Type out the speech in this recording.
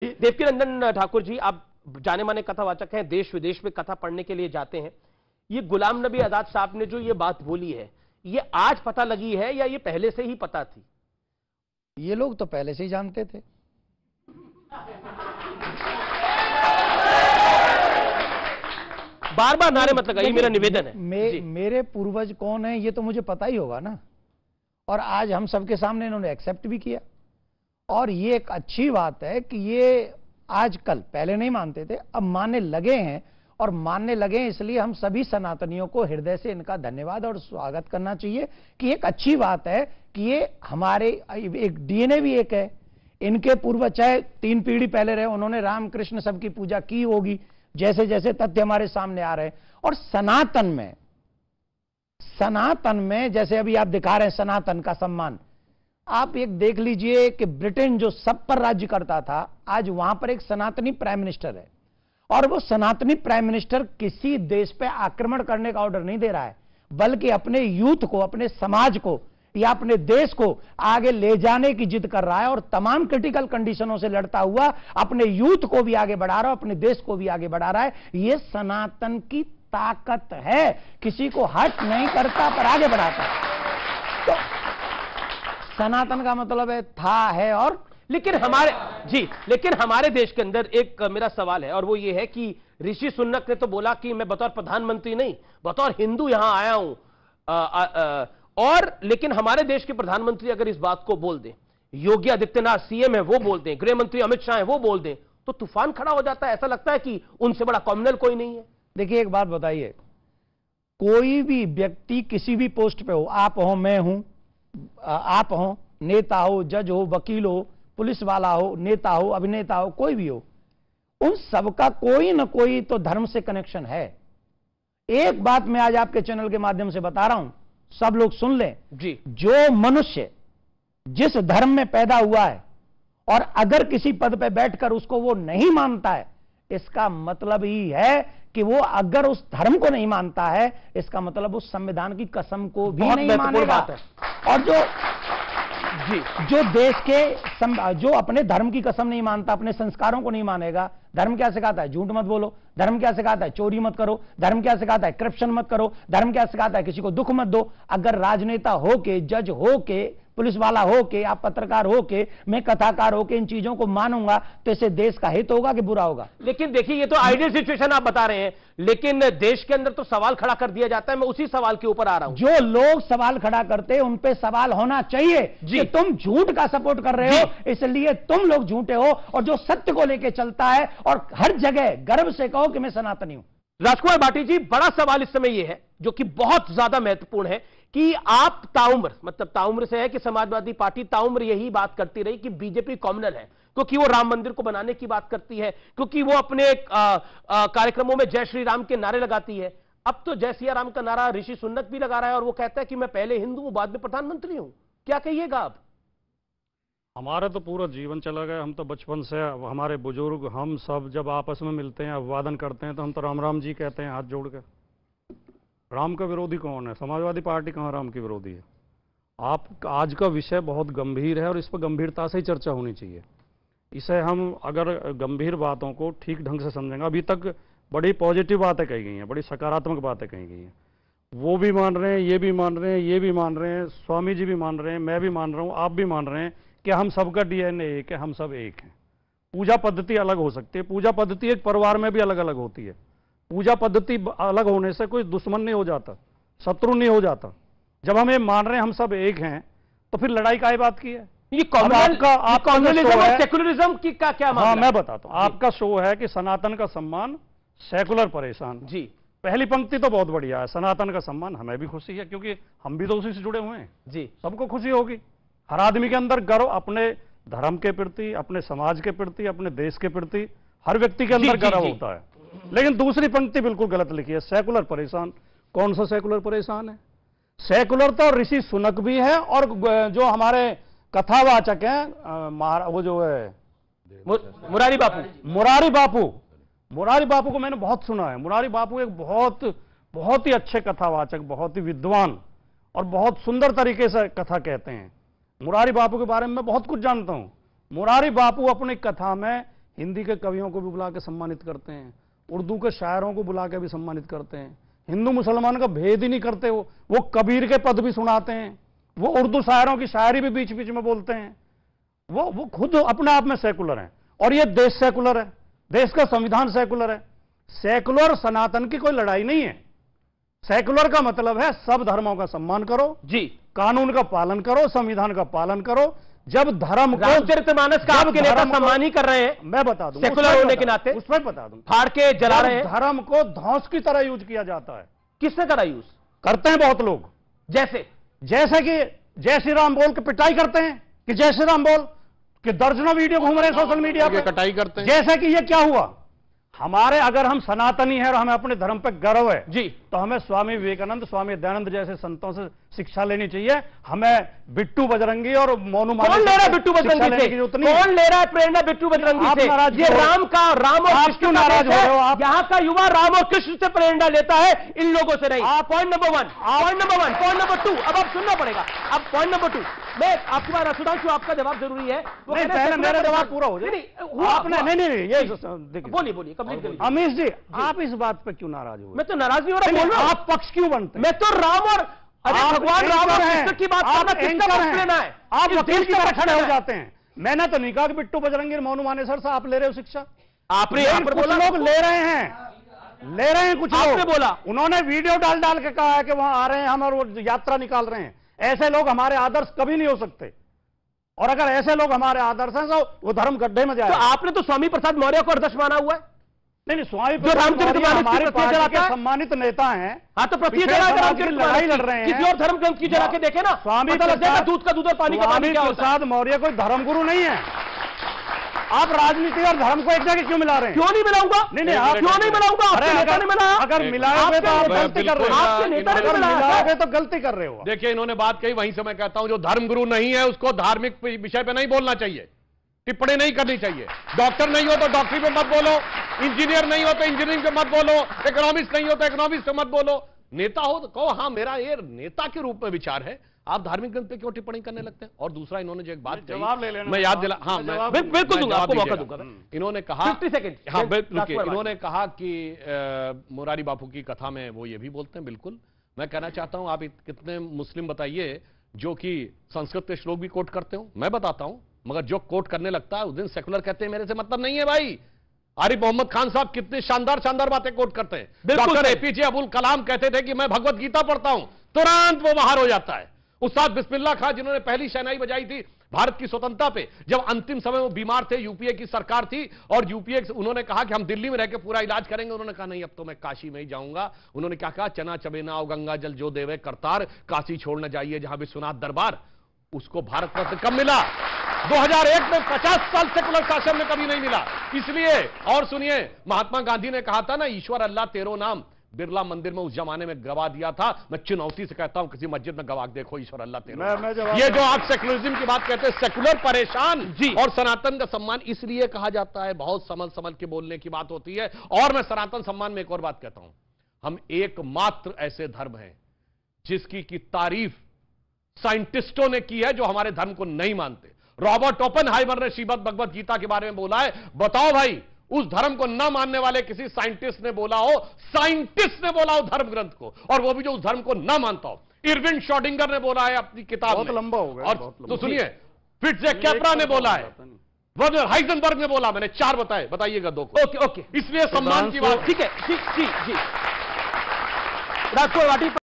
देवकी नंदन ठाकुर जी, आप जाने माने कथावाचक हैं, देश विदेश में कथा पढ़ने के लिए जाते हैं। ये गुलाम नबी आजाद साहब ने जो ये बात बोली है, ये आज पता लगी है या ये पहले से ही पता थी? ये लोग तो पहले से ही जानते थे। बार बार नारे मत लगाइए, मेरा निवेदन है। मेरे पूर्वज कौन है ये तो मुझे पता ही होगा ना, और आज हम सबके सामने इन्होंने एक्सेप्ट भी किया। और ये एक अच्छी बात है कि ये आजकल, पहले नहीं मानते थे, अब मानने लगे हैं। और मानने लगे हैं, इसलिए हम सभी सनातनियों को हृदय से इनका धन्यवाद और स्वागत करना चाहिए कि एक अच्छी बात है कि ये हमारे एक डीएनए भी एक है। इनके पूर्वज चाहे 3 पीढ़ी पहले रहे, उन्होंने रामकृष्ण सबकी पूजा की होगी, जैसे जैसे तथ्य हमारे सामने आ रहे हैं। और सनातन में जैसे अभी आप दिखा रहे हैं सनातन का सम्मान, आप एक देख लीजिए कि ब्रिटेन जो सब पर राज्य करता था, आज वहां पर एक सनातनी प्राइम मिनिस्टर है। और वो सनातनी प्राइम मिनिस्टर किसी देश पे आक्रमण करने का ऑर्डर नहीं दे रहा है, बल्कि अपने यूथ को, अपने समाज को या अपने देश को आगे ले जाने की जिद कर रहा है। और तमाम क्रिटिकल कंडीशनों से लड़ता हुआ अपने यूथ को भी आगे बढ़ा रहा है, अपने देश को भी आगे बढ़ा रहा है। यह सनातन की ताकत है, किसी को हट नहीं करता पर आगे बढ़ाता है। तो सनातन का मतलब है था, है और। लेकिन हमारे देश के अंदर एक मेरा सवाल है, और वो ये है कि ऋषि सुनक ने तो बोला कि मैं बतौर प्रधानमंत्री नहीं, बतौर हिंदू यहां आया हूं। और लेकिन हमारे देश के प्रधानमंत्री अगर इस बात को बोल दें, योगी आदित्यनाथ सीएम है वो बोल दें, गृह मंत्री अमित शाह है वो बोल दें, तो तूफान खड़ा हो जाता है। ऐसा लगता है कि उनसे बड़ा कॉम्युनल कोई नहीं है। देखिए एक बात बताइए, कोई भी व्यक्ति किसी भी पोस्ट पे हो, आप हो, मैं हूं, आप हो, नेता हो, जज हो, वकील हो, पुलिस वाला हो, नेता हो, अभिनेता हो, कोई भी हो, उन सबका कोई ना कोई तो धर्म से कनेक्शन है। एक बात मैं आज आपके चैनल के माध्यम से बता रहा हूं, सब लोग सुन लें जी। जो मनुष्य जिस धर्म में पैदा हुआ है और अगर किसी पद पे बैठकर उसको वो नहीं मानता है, इसका मतलब ही है कि वो अगर उस धर्म को नहीं मानता है, इसका मतलब उस संविधान की कसम को भी नहीं मानेगा। और जो देश के जो अपने धर्म की कसम नहीं मानता, अपने संस्कारों को नहीं मानेगा, धर्म क्या सिखाता है? झूठ मत बोलो। धर्म क्या सिखाता है? चोरी मत करो। धर्म क्या सिखाता है? करप्शन मत करो। धर्म क्या सिखाता है? किसी को दुख मत दो। अगर राजनेता हो के, जज हो के, पुलिस वाला हो के, आप पत्रकार हो के, मैं कथाकार हो के इन चीजों को मानूंगा, तो इससे देश का हित होगा कि बुरा होगा? लेकिन देखिए, ये तो आइडियल सिचुएशन आप बता रहे हैं, लेकिन देश के अंदर तो सवाल खड़ा कर दिया जाता है। मैं उसी सवाल के ऊपर आ रहा हूं। जो लोग सवाल खड़ा करते हैं उन पे सवाल होना चाहिए कि तुम झूठ का सपोर्ट कर रहे हो, इसलिए तुम लोग झूठे हो। और जो सत्य को लेकर चलता है और हर जगह गर्व से कहो कि मैं सनातनी हूं। राजकुमार भाटी जी, बड़ा सवाल इस समय यह है, जो कि बहुत ज्यादा महत्वपूर्ण है, कि आप ताउम्र, मतलब ताउम्र से है कि समाजवादी पार्टी ताउम्र यही बात करती रही कि बीजेपी कॉम्युनल है, क्योंकि वो राम मंदिर को बनाने की बात करती है, क्योंकि वो अपने कार्यक्रमों में जय श्री राम के नारे लगाती है। अब तो जय सिया राम का नारा ऋषि सुनक भी लगा रहा है, और वो कहता है कि मैं पहले हिंदू हूं, बाद में प्रधानमंत्री हूं। क्या कहिएगा आप? हमारा तो पूरा जीवन चला गया। हम तो बचपन से, हमारे बुजुर्ग, हम सब जब आपस में मिलते हैं, अभिवादन करते हैं, तो हम तो राम राम जी कहते हैं हाथ जोड़ के। राम का विरोधी कौन है? समाजवादी पार्टी कहाँ राम की विरोधी है? आप आज का विषय बहुत गंभीर है और इस पर गंभीरता से ही चर्चा होनी चाहिए। इसे हम अगर गंभीर बातों को ठीक ढंग से समझेंगे, अभी तक बड़ी पॉजिटिव बातें कही गई हैं, बड़ी सकारात्मक बातें कही गई हैं। वो भी मान रहे हैं, ये भी मान रहे हैं, ये भी मान रहे हैं, स्वामी जी भी मान रहे हैं, मैं भी मान रहा हूँ, आप भी मान रहे हैं कि हम सबका डीएनए एक है, हम सब एक हैं। पूजा पद्धति अलग हो सकती है, पूजा पद्धति एक परिवार में भी अलग अलग होती है। पूजा पद्धति अलग होने से कोई दुश्मन नहीं हो जाता, शत्रु नहीं हो जाता। जब हम ये मान रहे हैं हम सब एक हैं, तो फिर लड़ाई काहे बात की है? ये कम्युनलिज्म और सेकुलरिज्म की क्या मामला? हाँ, मैं बताता हूं। आपका शो है कि सनातन का सम्मान, सेकुलर परेशान। जी, पहली पंक्ति तो बहुत बढ़िया है, सनातन का सम्मान, हमें भी खुशी है क्योंकि हम भी तो उसी से जुड़े हुए हैं। जी, सबको खुशी होगी। हर आदमी के अंदर गर्व अपने धर्म के प्रति, अपने समाज के प्रति, अपने देश के प्रति, हर व्यक्ति के अंदर गर्व होता है। लेकिन दूसरी पंक्ति बिल्कुल गलत लिखी है, सेकुलर परेशान। कौन सा सेकुलर परेशान है? सेकुलर तो ऋषि सुनक भी है, और जो हमारे कथावाचक हैं, वो जो है मुरारी बापू को मैंने बहुत सुना है। मुरारी बापू एक बहुत ही अच्छे कथावाचक, बहुत ही विद्वान और बहुत सुंदर तरीके से कथा कहते हैं। मुरारी बापू के बारे में मैं बहुत कुछ जानता हूं। मुरारी बापू अपनी कथा में हिंदी के कवियों को भी बुला के सम्मानित करते हैं, उर्दू के शायरों को बुला के भी सम्मानित करते हैं, हिंदू मुसलमान का भेद ही नहीं करते। वो कबीर के पद भी सुनाते हैं, वो उर्दू शायरों की शायरी भी बीच बीच में बोलते हैं। वो खुद अपने आप में सेकुलर हैं और ये देश सेकुलर है, देश का संविधान सेकुलर है। सेकुलर सनातन की कोई लड़ाई नहीं है। सेकुलर का मतलब है सब धर्मों का सम्मान करो जी, कानून का पालन करो, संविधान का पालन करो। जब धर्म को रामचरितमानस का आपके नेता सम्मान ही कर रहे हैं, मैं बता दूं, सेकुलर होने के नाते उसमें बता दूं, फाड़ के जला रहे हैं। धर्म को धौंस की तरह यूज किया जाता है। किसने करा यूज? करते हैं बहुत लोग। जैसे कि जय श्री राम बोल के पिटाई करते हैं कि जय श्री राम बोल कि दर्जनों वीडियो घूम रहे हैं सोशल मीडिया पे, कटाई करते हैं। जैसे कि ये क्या हुआ, हमारे अगर हम सनातनी हैं और हमें अपने धर्म पे गर्व है जी, तो हमें स्वामी विवेकानंद, स्वामी दयानंद जैसे संतों से शिक्षा लेनी चाहिए। हमें बिट्टू बजरंगी और मोनू कौन ले रहा है बिट्टू बजरंगी से? कौन ले रहा है प्रेरणा बिट्टू बजरंगी से? ये राम और कृष्ण नाराज हो रहे हो आप। यहाँ का युवा राम और कृष्ण से प्रेरणा लेता है, इन लोगों से नहीं। Point number one. Point number two, अब आप सुनना पड़ेगा। अब पॉइंट नंबर टू, मैं आपकी बात सुधांशु, आपका जवाब जरूरी है। मेरा जवाब पूरा हो जाए। बोलिए अमीश जी, आप इस बात पे क्यों नाराज हो? मैं तो नाराज नहीं हो रहा, बोल रहा हूं। आप पक्ष क्यों बनते? मैं तो राम और भगवान राम और कृष्ण की बात कर रहा है। आप वकील की तरह खड़े हो जाते हैं। मैंने तो नहीं कहा कि बिट्टू बजरंगी और मोनू मानेसर से आप ले रहे हो शिक्षा। आपने कुछ लोग ले रहे हैं कुछ लोग बोला। उन्होंने वीडियो डाल के कहा है कि वहां आ रहे हैं हम और वो यात्रा निकाल रहे हैं। ऐसे लोग हमारे आदर्श कभी नहीं हो सकते, और अगर ऐसे लोग हमारे आदर्श हैं तो वो धर्म गड्ढे में जाए। तो आपने तो स्वामी प्रसाद मौर्य को आदर्श माना हुआ है। नहीं, स्वामी हमारे पार्टी के सम्मानित नेता हैं। हाँ, तो लड़ाई लड़ रहे हैं। किसी और धर्म ग्रंथ की जरा के देखे ना, स्वामी दूध का दूध और पानी का पानी। प्रसाद मौर्य कोई धर्मगुरु नहीं है। आप राजनीति और धर्म को एक जगह क्यों मिला रहे हैं? क्यों नहीं मिलाऊंगा? नहीं, आप क्यों नहीं मिलाऊंगा? अगर मिलाओगे तो आप गलती कर रहे हो। मिलाओगे तो गलती कर रहे हो। देखिए, इन्होंने बात कही, वहीं से मैं कहता हूं जो धर्मगुरु नहीं है उसको धार्मिक विषय पे नहीं बोलना चाहिए, टिप्पणी नहीं करनी चाहिए। डॉक्टर नहीं हो तो डॉक्टरी पे मत बोलो, इंजीनियर नहीं हो तो इंजीनियरिंग पे मत बोलो, इकोनॉमिस्ट नहीं हो तो इकोनॉमिक्स पे मत बोलो। नेता हो तो कहो हाँ मेरा ये नेता के रूप में विचार है। आप धार्मिक ग्रंथ पे क्यों टिप्पणी करने लगते हैं? और दूसरा, इन्होंने जो एक बात कही, मैं याद दिला, हाँ बिल्कुल दूंगा, आपको मौका दूंगा। इन्होंने कहा 50 सेकंड, हाँ बिल्कुल, इन्होंने कहा कि मुरारी बापू की कथा में वो ये भी बोलते हैं। बिल्कुल, मैं कहना चाहता हूं, आप कितने मुस्लिम बताइए जो कि संस्कृत के श्लोक भी कोट करते हो? मैं बताता हूं, मगर जो कोट करने लगता है उस दिन सेकुलर कहते हैं मेरे से मतलब नहीं है भाई। आरिफ मोहम्मद खान साहब कितनी शानदार शानदार बातें कोट करते हैं। डॉक्टर एपीजे अब्दुल कलाम कहते थे कि मैं भगवत गीता पढ़ता हूं, तुरंत वो बाहर हो जाता है। उस्ताद बिस्मिल्लाह खान जिन्होंने पहली शहनाई बजाई थी भारत की स्वतंत्रता पे, जब अंतिम समय वो बीमार थे, यूपीए की सरकार थी और यूपीए उन्होंने कहा कि हम दिल्ली में रहकर पूरा इलाज करेंगे। उन्होंने कहा नहीं, अब तो मैं काशी में ही जाऊंगा। उन्होंने क्या कहा, चना चबेना और गंगा जल जो देवे करतार, काशी छोड़ न जाइए जहां विश्वनाथ दरबार। उसको भारत रत्न कब मिला? 2001 में। 50 साल सेकुलर शासन में कभी नहीं मिला। इसलिए, और सुनिए, महात्मा गांधी ने कहा था ना, ईश्वर अल्लाह तेरो नाम, बिरला मंदिर में उस जमाने में गवा दिया था। मैं चुनौती से कहता हूं किसी मस्जिद में गवा देखो, ईश्वर अल्लाह तेरो। ये जो आप सेकुलरिज्म की बात कहते हैं, सेकुलर परेशान जी, और सनातन का सम्मान इसलिए कहा जाता है, बहुत समझ के बोलने की बात होती है। और मैं सनातन सम्मान में एक और बात कहता हूं, हम एकमात्र ऐसे धर्म हैं जिसकी की तारीफ साइंटिस्टों ने की है जो हमारे धर्म को नहीं मानते। रॉबर्ट ओपेनहाइमर ने श्रीमद् भगवत गीता के बारे में बोला है। बताओ भाई, उस धर्म को न मानने वाले किसी साइंटिस्ट ने बोला हो, साइंटिस्ट ने बोला हो धर्म ग्रंथ को, और वो भी जो उस धर्म को न मानता हो। इरविन श्रोडिंगर ने बोला है अपनी किताब में। बहुत लंबा हो गया। और तो सुनिए, फिट्ज़ कैप्रा ने बोला है, वर्नर हाइजेनबर्ग ने बोला। मैंने 4 बताए, बताइएगा 2 को। ओके, इसलिए सम्मान की बात। ठीक है, जी। राजकोट